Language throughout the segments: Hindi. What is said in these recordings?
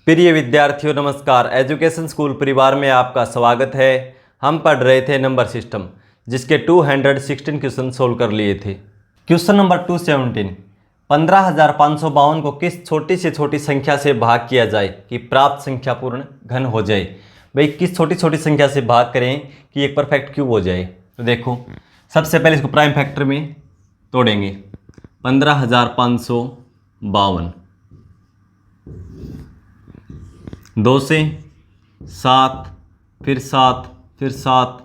प्रिय विद्यार्थियों नमस्कार। एजुकेशन स्कूल परिवार में आपका स्वागत है। हम पढ़ रहे थे नंबर सिस्टम, जिसके 216 क्वेश्चन सोल्व कर लिए थे। क्वेश्चन नंबर 217, 15,552 को किस छोटी से छोटी संख्या से भाग किया जाए कि प्राप्त संख्या पूर्ण घन हो जाए। भाई किस छोटी छोटी संख्या से भाग करें कि एक परफेक्ट क्यूब हो जाए। तो देखो, सबसे पहले इसको प्राइम फैक्टर में तोड़ेंगे। 15,552 2 से 7, फिर 7, फिर 7,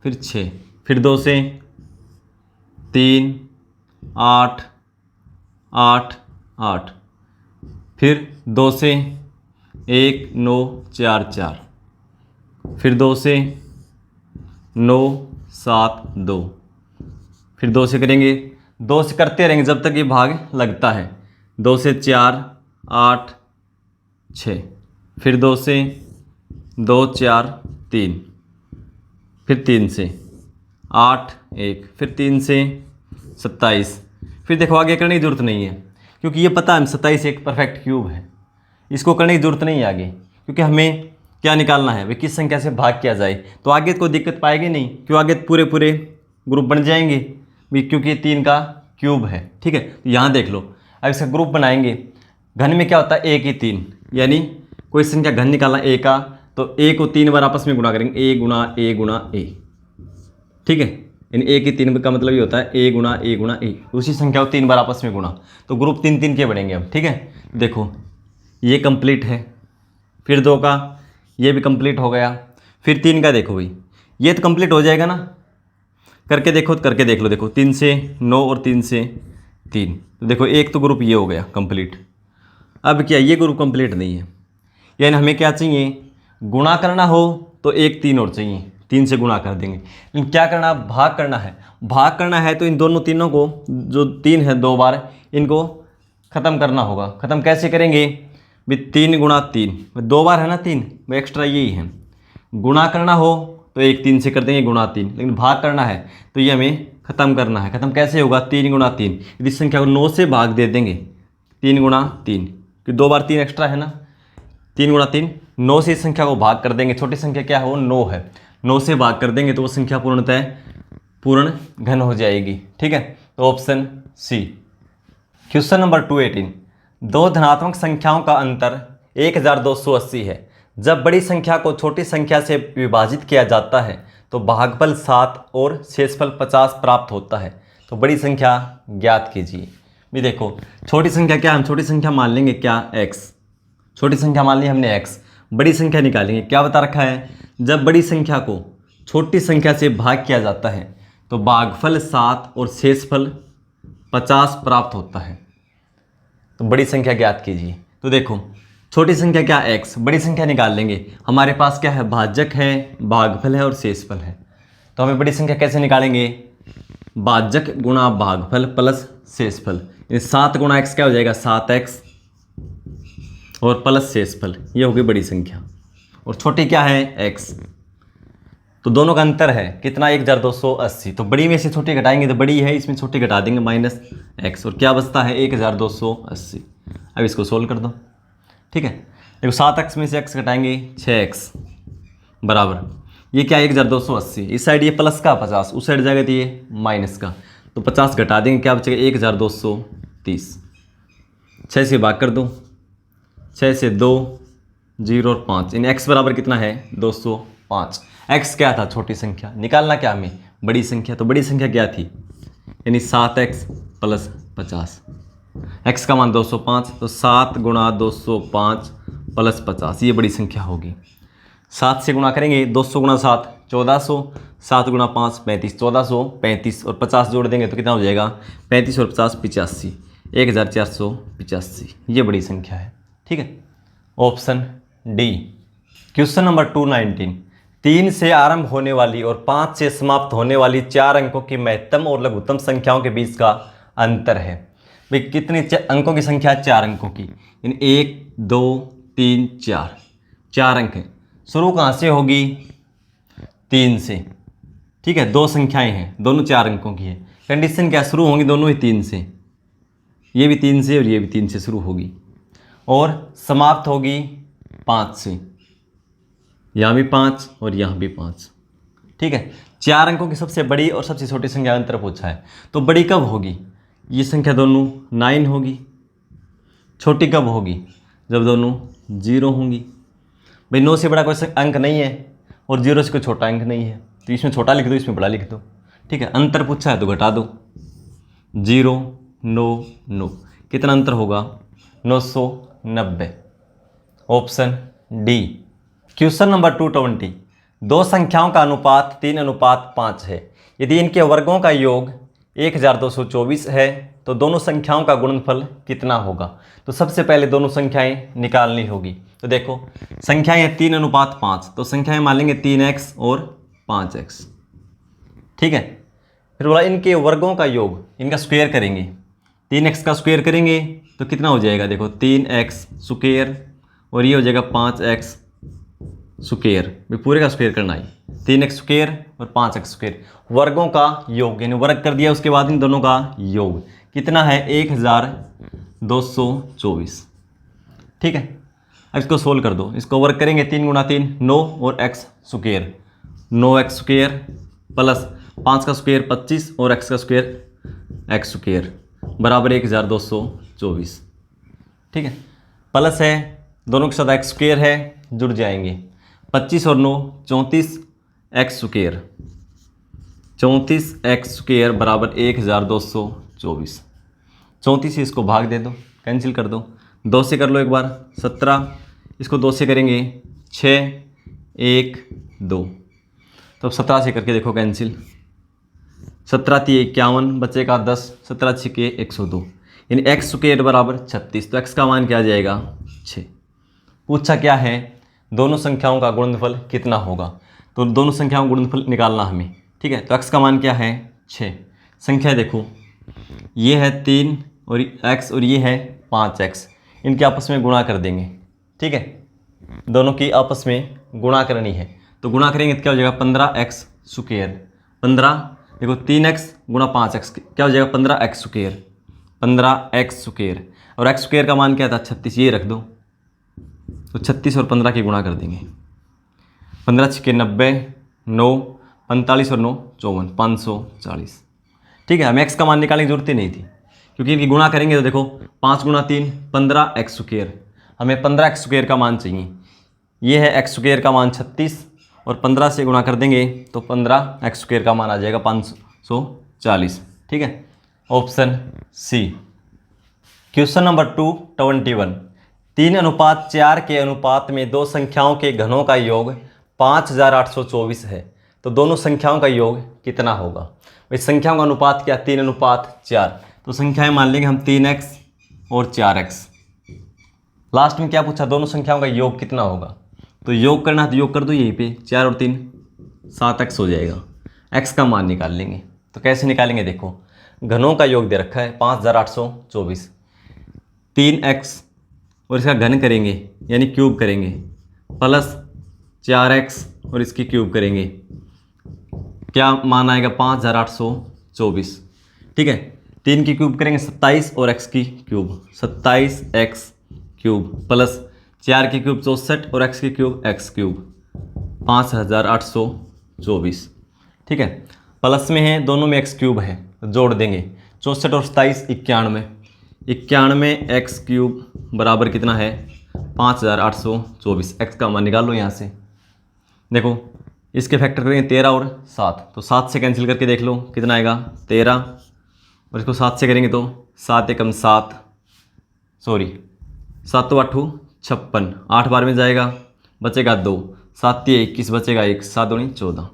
फिर 6, फिर 2 से 3, 8, 8, 8, फिर 2 से 1, 9, 4, 4, फिर 2 से 9, 7, 2, फिर 2 से करेंगे। 2 से करते रहेंगे जब तक ये भाग लगता है। 2 से 4, 8, 6, फिर 2 से 2, 4, 3, फिर 3 से 8, 1, फिर 3 से 27। फिर देखो आगे करने की ज़रूरत नहीं है, क्योंकि ये पता है 27 एक परफेक्ट क्यूब है। इसको करने की ज़रूरत नहीं है आगे, क्योंकि हमें क्या निकालना है, वे किस संख्या से भाग किया जाए। तो आगे कोई दिक्कत पाएगी नहीं, क्यों आगे पूरे पूरे ग्रुप बन जाएंगे भी, क्योंकि 3 का क्यूब है। ठीक है, तो यहाँ देख लो, अब इसका ग्रुप बनाएंगे। घन में क्या होता है, 1 की 3, यानी कोई संख्या घन निकालना ए का, तो ए को 3 बार आपस में गुणा करेंगे। ए गुणा ए गुणा ए, ठीक है। इन ए की 3 का मतलब ये होता है ए गुणा ए गुणा ए। उसी संख्या को 3 बार आपस में गुणा, तो ग्रुप 3 3 के बनेंगे अब। ठीक है, देखो ये कंप्लीट है। फिर 2 का ये भी कंप्लीट हो गया। फिर 3 का देखो भाई, ये तो कंप्लीट हो जाएगा ना। करके देखो, तो करके देख लो। देखो 3 से 9 और 3 से 3, तो देखो एक तो ग्रुप ये हो गया कंप्लीट। अब क्या, ये ग्रुप कंप्लीट नहीं है, यानी हमें क्या चाहिए, गुणा करना हो तो 1 3 और चाहिए। 3 से गुणा कर देंगे। लेकिन क्या करना, भाग करना है। भाग करना है तो इन दोनों तीनों को, जो 3 है 2 बार, इनको ख़त्म करना होगा। ख़त्म कैसे करेंगे भी, 3 गुणा 3, 2 बार है ना 3, वो एक्स्ट्रा यही है। गुणा करना हो तो 1 3 से कर देंगे गुणा 3, लेकिन भाग करना है तो ये हमें ख़त्म करना है। ख़त्म कैसे होगा, 3 गुणा 3, यदि संख्या को 9 से भाग दे देंगे। 3 गुणा 3, कि 2 बार 3 एक्स्ट्रा है ना। 3 गुणा 3, 9 से इस संख्या को भाग कर देंगे। छोटी संख्या क्या है, वो 9 है। 9 से भाग कर देंगे तो वो संख्या पूर्णतः पूर्ण घन हो जाएगी। ठीक है, तो ऑप्शन सी। क्वेश्चन नंबर 218, दो धनात्मक संख्याओं का अंतर 1280 है। जब बड़ी संख्या को छोटी संख्या से विभाजित किया जाता है तो भागफल 7 और शेषफल 50 प्राप्त होता है। तो बड़ी संख्या ज्ञात कीजिए। भी देखो, छोटी संख्या क्या, हम छोटी संख्या मान लेंगे क्या, x। छोटी संख्या मान ली हमने x। बड़ी संख्या निकालेंगे, क्या बता रखा है, जब बड़ी संख्या को छोटी संख्या से भाग किया जाता है तो भागफल 7 और शेषफल 50 प्राप्त होता है। तो बड़ी संख्या ज्ञात कीजिए। तो देखो, छोटी संख्या क्या, x। बड़ी संख्या निकाल लेंगे, हमारे पास क्या है, भाजक है, भागफल है और शेषफल है। तो हमें बड़ी संख्या कैसे निकालेंगे, भाजक गुणा भागफल प्लस शेषफल। 7 गुणा x क्या हो जाएगा, 7x और प्लस शेषफल, ये होगी बड़ी संख्या। और छोटी क्या है, x। तो दोनों का अंतर है कितना, 1280। तो बड़ी में से छोटी घटाएंगे तो बड़ी है, इसमें छोटी घटा देंगे माइनस x, और क्या बचता है 1280। अब इसको सोल्व कर दो। ठीक है, देखो 7x में से x घटाएंगे 6x बराबर, ये क्या 1280। इस साइड ये प्लस का 50, उस साइड जाएगा तो ये माइनस का, तो 50 घटा देंगे, क्या बचेगा 1230। 6 से भाग कर दो, 6 से 2, 0 और 5, इन x बराबर कितना है, 205। x क्या था, छोटी संख्या। निकालना क्या हमें, बड़ी संख्या। तो बड़ी संख्या क्या थी, यानी 7x प्लस 50। x का मान 205, तो 7 गुणा 205 प्लस 50, ये बड़ी संख्या होगी। 7 से गुणा करेंगे, 200 गुणा 7 1400, 7 गुणा 5 35, 1435, और 50 जोड़ देंगे तो कितना हो जाएगा, 35 और 50 85, 1485, ये बड़ी संख्या है। ठीक है, ऑप्शन डी। क्वेश्चन नंबर 219, 3 से आरंभ होने वाली और 5 से समाप्त होने वाली 4 अंकों की महत्तम और लघुत्तम संख्याओं के बीच का अंतर है। भाई कितनी अंकों की संख्या है, 4 अंकों की। इन 1 2 3 4, 4 अंक हैं। शुरू कहाँ से होगी, 3 से। ठीक है, 2 संख्याएं हैं, दोनों 4 अंकों की है। कंडीशन क्या, शुरू होंगी दोनों ही 3 से, ये भी 3 से और ये भी 3 से शुरू होगी, और समाप्त होगी 5 से, यहाँ भी 5 और यहाँ भी 5। ठीक है, 4 अंकों की सबसे बड़ी और सबसे छोटी संख्या अंतर पूछा है, तो बड़ी कब होगी? ये संख्या दोनों 9 होगी। छोटी कब होगी? जब दोनों 0 होंगी। भाई 9 से बड़ा कोई अंक नहीं है और 0 से कोई छोटा अंक नहीं है, तो इसमें छोटा लिख दो, इसमें बड़ा लिख दो। ठीक है, अंतर पूछा है तो घटा दो। 0 9 9, कितना अंतर होगा? 990। Option D. क्वेश्चन नंबर 220, दो संख्याओं का अनुपात 3:5 है। यदि इनके वर्गों का योग 1224 है तो दोनों संख्याओं का गुणनफल कितना होगा? तो सबसे पहले दोनों संख्याएं निकालनी होगी। तो देखो संख्याएं हैं 3:5, तो संख्याएं मान लेंगे 3x और 5x। ठीक है, फिर बोला इनके वर्गों का योग, इनका स्क्वायर करेंगे। 3x का स्क्वायर करेंगे तो कितना हो जाएगा? देखो 3x स्क्वायर और ये हो जाएगा 5x स्क्वायर। भी पूरे का स्क्वायर करना है, 3x स्क्वायर और 5x स्क्वायर, वर्गों का योग, यानी वर्ग कर दिया उसके बाद इन दोनों का योग कितना है? 1224। ठीक है, अब इसको सोल्व कर दो। इसको वर्ग करेंगे 3 गुणा 3 9 और x square, 9x square plus 5 का स्क्वायर 25 और x का स्क्वायर x स्क्वायर बराबर 1224। ठीक है, प्लस है, दोनों के साथ x स्क्वायर है, जुड़ जाएंगे। 25 और 9 34 x स्क्वायर, 34 x स्क्वायर बराबर 1224। 34 से इसको भाग दे दो, कैंसिल कर दो। 2 से कर लो एक बार, 17, इसको 2 से करेंगे 6 1 2, तो 17 से करके देखो कैंसिल। 17 3 51, बच्चे का 10, 17 6 102, यानी x स्क्वायर बराबर 36। तो x का मान क्या आ जाएगा? 6। पूछा क्या है? दोनों संख्याओं का गुणनफल कितना होगा? तो दोनों संख्याओं का गुणनफल निकालना हमें। ठीक है, तो x का मान क्या है? 6। संख्या देखो, ये है 3 और x और ये है 5x, इनके आपस में गुणा कर देंगे। ठीक है, दोनों की आपस में गुणा करनी है, तो गुणा करेंगे तो क्या हो जाएगा? 15x square. 15 देखो 3x गुणा 5x क्या हो जाएगा? 15x स्क्वायर, 15x स्क्वायर, और x स्क्वायर का मान क्या था? 36, ये रख दो। तो 36 और 15 की गुणा कर देंगे। 15 6 90, 9 45 और 9 54, 540। ठीक है, हमें x का मान निकालने की जरूरत ही नहीं थी, क्योंकि इनकी गुणा करेंगे तो देखो 5 गुणा 3 15x स्क्वायर, हमें 15x स्क्वायर का मान चाहिए। ये है x स्क्वायर का मान 36 और 15 से गुणा कर देंगे तो 15x स्क्वायर का मान आ जाएगा 540। ठीक है, ऑप्शन सी। क्वेश्चन नंबर 221, 3:4 के अनुपात में दो संख्याओं के घनों का योग 5824 है, तो दोनों संख्याओं का योग कितना होगा? भाई संख्याओं का अनुपात क्या? 3:4, तो संख्याएं मान लेंगे हम 3x और 4x। लास्ट में क्या पूछा? दोनों संख्याओं का योग कितना होगा? तो योग करना है तो योग कर दो, यहीं पे 4 और 3 7x हो जाएगा। x का मान निकाल लेंगे, तो कैसे निकालेंगे? देखो घनों का योग दे रखा है 5824, 3x और इसका घन करेंगे यानी क्यूब करेंगे, प्लस 4x और इसकी क्यूब करेंगे, क्या मान आएगा? 5824। ठीक है, 3 की क्यूब करेंगे 27 और x की क्यूब 27x क्यूब, प्लस 4 की क्यूब 64 और x की क्यूब x क्यूब 5824। ठीक है, प्लस में है, दोनों में x क्यूब है, जोड़ देंगे 64 और 27 91, 91 x क्यूब बराबर कितना है? 5824। x का मान निकाल लो यहाँ से। देखो इसके फैक्टर करेंगे 13 और 7, तो 7 से कैंसिल करके देख लो कितना आएगा? 13, और इसको 7 से करेंगे तो 7 एकम 7, सॉरी 7 तो 8 56, 8 बार में जाएगा, बचेगा 2, 7 3 21, बचेगा 1, 7 दूनी 14।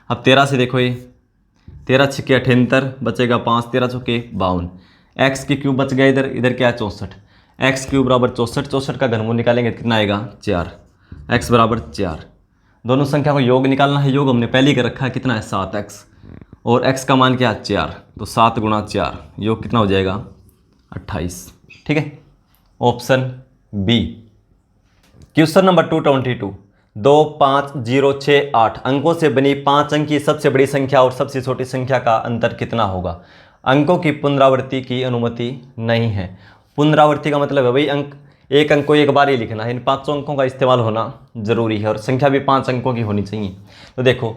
अब 13 से देखो, ये 13 6 78, बचेगा 5, 13 चौके 52, एक्स की क्यूब बच गया, इधर इधर क्या है 64, एक्स क्यूब बराबर 64, 64 का घनमूल निकालेंगे कितना आएगा? 4, एक्स बराबर 4। दोनों संख्या को योग निकालना है, योग हमने पहले ही कर रखा है, कितना है 7x, और x का मान क्या है 4, तो 7 गुणा 4, योग कितना हो जाएगा? 28। ठीक है, ऑप्शन बी। क्वेश्चन नंबर 222, 2 5 0 6 8 अंकों से बनी 5 अंक की सबसे बड़ी संख्या और सबसे छोटी संख्या का अंतर कितना होगा? अंकों की पुनरावृत्ति की अनुमति नहीं है। पुनरावृत्ति का मतलब है भाई अंक एक अंक को एक बार ही लिखना है, इन 5 अंकों का इस्तेमाल होना जरूरी है और संख्या भी 5 अंकों की होनी चाहिए। तो देखो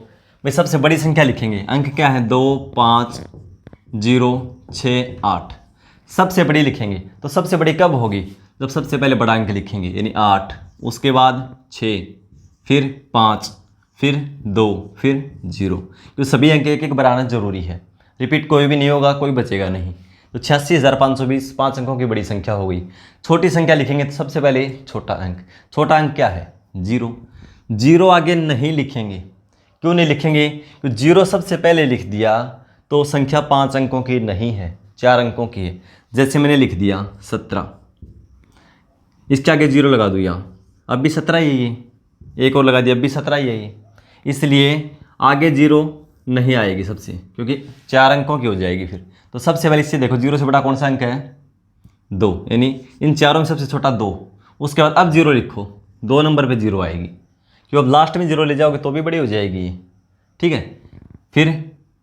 भाई सबसे बड़ी संख्या लिखेंगे, अंक क्या है 2 5 0 6 8, सबसे बड़ी लिखेंगे। तो सबसे बड़ी कब होगी, जब सबसे पहले बड़ा अंक लिखेंगे यानी 8, उसके बाद 6, फिर 5, फिर 2, फिर 0। तो सभी अंक एक एक बढ़ाना जरूरी है, रिपीट कोई भी नहीं होगा, कोई बचेगा नहीं। तो 86,520 5 अंकों की बड़ी संख्या हो गई। छोटी संख्या लिखेंगे तो सबसे पहले छोटा अंक क्या है 0। 0 आगे नहीं लिखेंगे, क्यों नहीं लिखेंगे, क्योंकि 0 सबसे पहले लिख दिया तो संख्या 5 अंकों की नहीं है, 4 अंकों की है। जैसे मैंने लिख दिया 17, इसके आगे 0 लगा दूँ यहाँ, अब भी 17 ही है ये, एक और लगा दिया अब भी 17 ही है ये, इसलिए आगे 0 नहीं आएगी सबसे, क्योंकि 4 अंकों की हो जाएगी फिर। तो सबसे पहले इससे देखो 0 से बड़ा कौन सा अंक है 2, यानी इन चारों में सबसे छोटा 2। उसके बाद अब 0 लिखो, 2 नंबर पे 0 आएगी, क्यों अब लास्ट में 0 ले जाओगे तो भी बड़ी हो जाएगी ये, ठीक है। फिर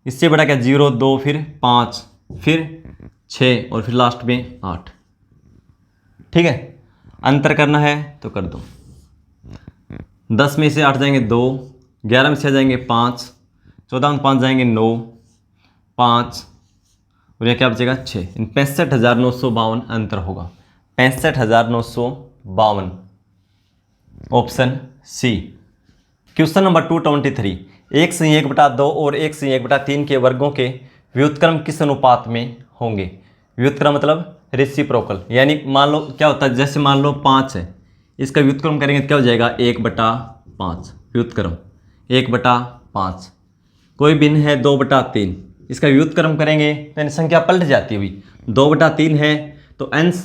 इससे बड़ा क्या 0 2, फिर 5, फिर 6 और फिर लास्ट में 8, ठीक है। अंतर करना है तो कर दो, 10 में से 8 जाएंगे 2, 11 में से जाएंगे 5, 14 में 5 जाएंगे 9, 5 और यह क्या बचेगा 6। इन 65,952 अंतर होगा, 65,952, ऑप्शन सी। क्वेश्चन नंबर 223, 1/1/2 और 1/1/3 के वर्गों के व्युत्क्रम किस अनुपात में होंगे। व्युत्क्रम मतलब रेसिप्रोकल, यानी मान लो क्या होता है, जैसे मान लो 5 है, इसका व्युत्क्रम करेंगे तो क्या हो जाएगा 1/5, व्युत्क्रम 1/5। कोई भिन्न है 2/3, इसका व्युत्क्रम करेंगे तो यानी संख्या पलट जाती हुई, 2/3 है तो अंश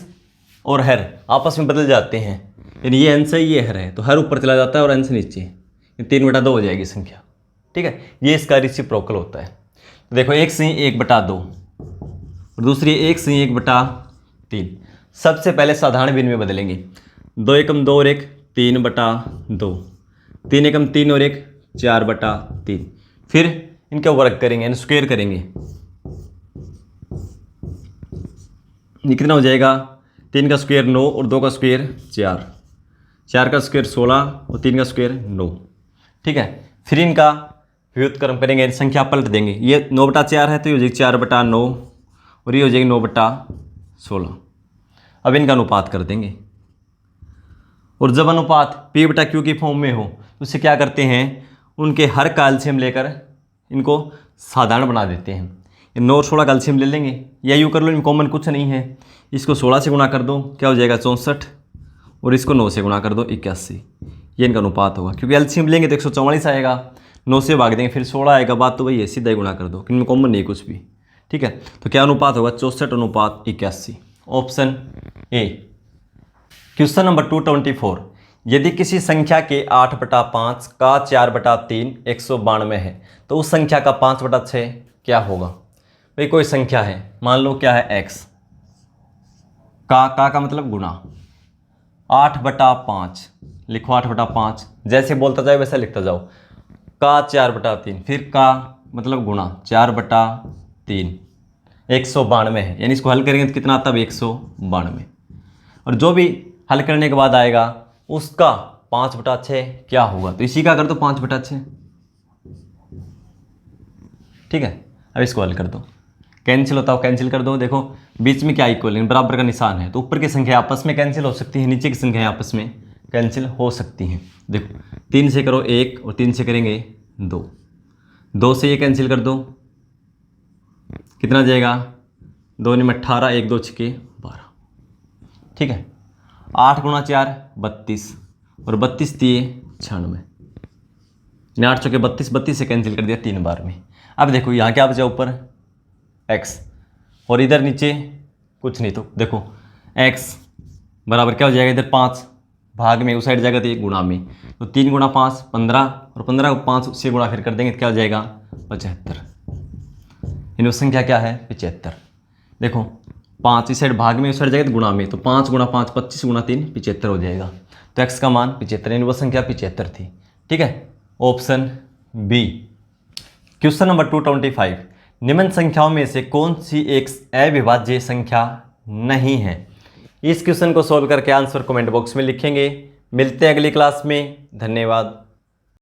और हर आपस में बदल जाते हैं, यानी ये अंश है ये हर है, तो हर ऊपर चला जाता है और अंश नीचे, 3/2 हो जाएगी संख्या, ठीक है। ये इसका रेसिप्रोकल होता है। तो देखो 1/1/2 और दूसरी 1/1/3। सबसे पहले साधारण भिन्न में बदलेंगे, 2 एकम 2 और 1 3/2, 3 एकम 3 और 1 4/3। फिर इनका वर्ग करेंगे यानी स्क्वायर करेंगे, ये कितना हो जाएगा 3 का स्क्वायर 9 और 2 का स्क्वायर 4, 4 का स्क्वायर 16 और 3 का स्क्वायर 9, ठीक है। फिर इनका व्युत्क्रम करेंगे, संख्या पलट देंगे, ये 9/4 है तो ये हो जाएगी 4/9 और ये हो जाएगी 9/16। अब इनका अनुपात कर देंगे, और जब अनुपात P/Q की फॉर्म में हो तो उसे क्या करते हैं, उनके हर का एलसीएम लेकर इनको साधारण बना देते हैं। 9 और 16 का एलसीएम ले लेंगे, या यूँ कर लो, इनमें कॉमन कुछ नहीं है, इसको 16 से गुणा कर दो क्या हो जाएगा 64, और इसको 9 से गुणा कर दो 81। ये इनका अनुपात होगा, क्योंकि एलसीएम लेंगे तो 144 आएगा, 9 से भाग देंगे फिर 16 आएगा, बात तो वही है, सीधा ही गुणा कर दो, इनमें कॉमन नहीं है कुछ भी, ठीक है। तो क्या अनुपात होगा 64:81, ऑप्शन ए। क्वेश्चन नंबर 224, यदि किसी संख्या के 8/5 का 4/3 192 है तो उस संख्या का 5/6 क्या होगा। भाई कोई संख्या है, मान लो क्या है x, का मतलब गुणा, 8/5 लिखो, 8/5 जैसे बोलता जाए वैसा लिखता जाओ, का 4/3, फिर का मतलब गुणा 4/3, 192 है, यानी इसको हल करेंगे तो कितना आता है 192, और जो भी हल करने के बाद आएगा उसका 5/6 क्या होगा, तो इसी का कर दो 5/6, ठीक है। अब इसको हल कर दो, कैंसिल होता हो कैंसिल कर दो, देखो बीच में क्या इक्वल बराबर का निशान है, तो ऊपर की संख्या आपस में कैंसिल हो सकती है, नीचे की संख्या आपस में कैंसिल हो सकती हैं। देखो 3 से करो 1 और 3 से करेंगे 2, 2 से ये कैंसिल कर दो, कितना जाएगा 2 में 18, 1 2 6 12, ठीक है। 8 × 4 32 और 32 दिए 96, 8 चौके 32, 32 से कैंसिल कर दिया 3 बार में। अब देखो यहाँ क्या बचा ऊपर x और इधर नीचे कुछ नहीं, तो देखो x बराबर क्या हो जाएगा, इधर 5 भाग में, उस साइड जाएगा तो 1 गुणा में, तो 3 × 5 15 और 15 को 5 से गुणा फिर कर देंगे तो क्या हो जाएगा 75, इन संख्या क्या है 75। देखो 5 इस साइड भाग में, उस साइड जाएगा तो गुणा में, तो 5 × 5 25 × 3 75 हो जाएगा, तो x का मान 75, यानी वो संख्या 75 थी, ठीक है, ऑप्शन बी। क्वेश्चन नंबर 225, निम्न संख्याओं में से कौन सी एक अविभाज्य संख्या नहीं है। इस क्वेश्चन को सॉल्व करके आंसर कमेंट बॉक्स में लिखेंगे। मिलते हैं अगली क्लास में। धन्यवाद।